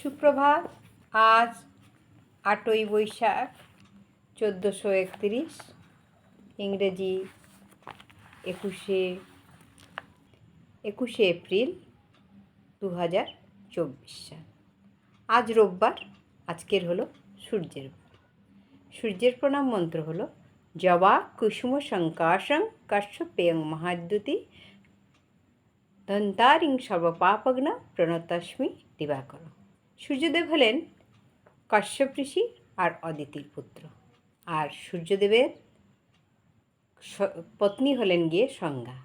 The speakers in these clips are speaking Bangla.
সুপ্রভাত। আজ 8ই বৈশাখ 1431, ইংরেজি 21শে এপ্রিল 2024 সাল। আজ রোববার। আজকের হলো সূর্যের প্রণাম মন্ত্র হলো জবা কুসুম সংকাশং কাশ্যপেয়ং মহাদ্যুতি ধন্তারিং সর্বপাপগ্ন প্রণতস্মি দিবাকর। সূর্যদেব হলেন কাশ্যপ ঋষি আর অদিতির পুত্র, আর সূর্যদেবের পত্নী হলেন গিয়ে সংজ্ঞা।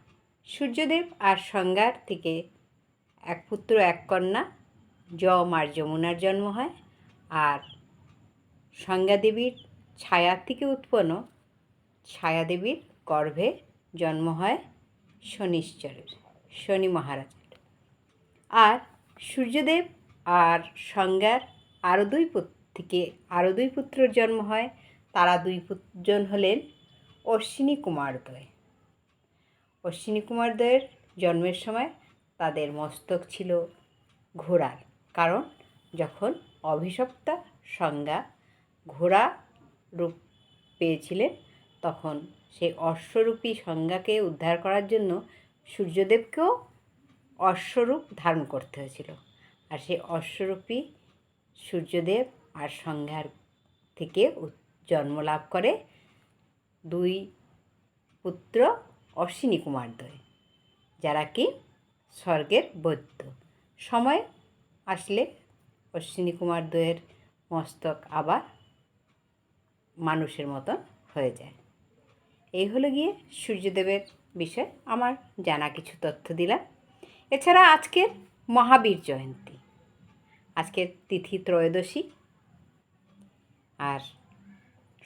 সূর্যদেব আর সংজ্ঞার থেকে এক পুত্র এক কন্যা যম আর যমুনার জন্ম হয়, আর সংজ্ঞা দেবীর ছায়া থেকে উৎপন্ন ছায়াদেবীর গর্ভে জন্ম হয় শনিশ্চরের, শনি মহারাজের। আর সূর্যদেব আর সংজ্ঞার আরও দুই পুত্রের জন্ম হয়। তারা দুজন হলেন অশ্বিনী কুমারদ্বয়। অশ্বিনী কুমারদ্বয়ের জন্মের সময় তাদের মস্তক ছিল ঘোড়ার, কারণ যখন অভিশপ্তা সংজ্ঞা ঘোড়া রূপ পেয়েছিলেন, তখন সেই অশ্বরূপী সংজ্ঞাকে উদ্ধার করার জন্য সূর্যদেবকেও অশ্বরূপ ধারণ করতে হয়েছিল। আর সেই অশ্বরূপী সূর্যদেব আর সংজ্ঞার থেকে জন্ম লাভ করে দুই পুত্র অশ্বিনী কুমারদ্বয়, যারা কি স্বর্গের বৈদ্য। সময় আসলে অশ্বিনী কুমারদ্বয়ের মস্তক আবার মানুষের মতন হয়ে যায়। এই হলো গিয়ে সূর্যদেবের বিষয় আমার জানা কিছু তথ্য দিলাম। এছাড়া আজকের মহাবীর জয়ন্তী, আজকের তিথি ত্রয়োদশী। আর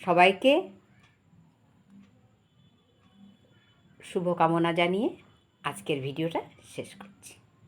সবাইকে শুভকামনা জানিয়ে আজকের ভিডিওটা শেষ করছি।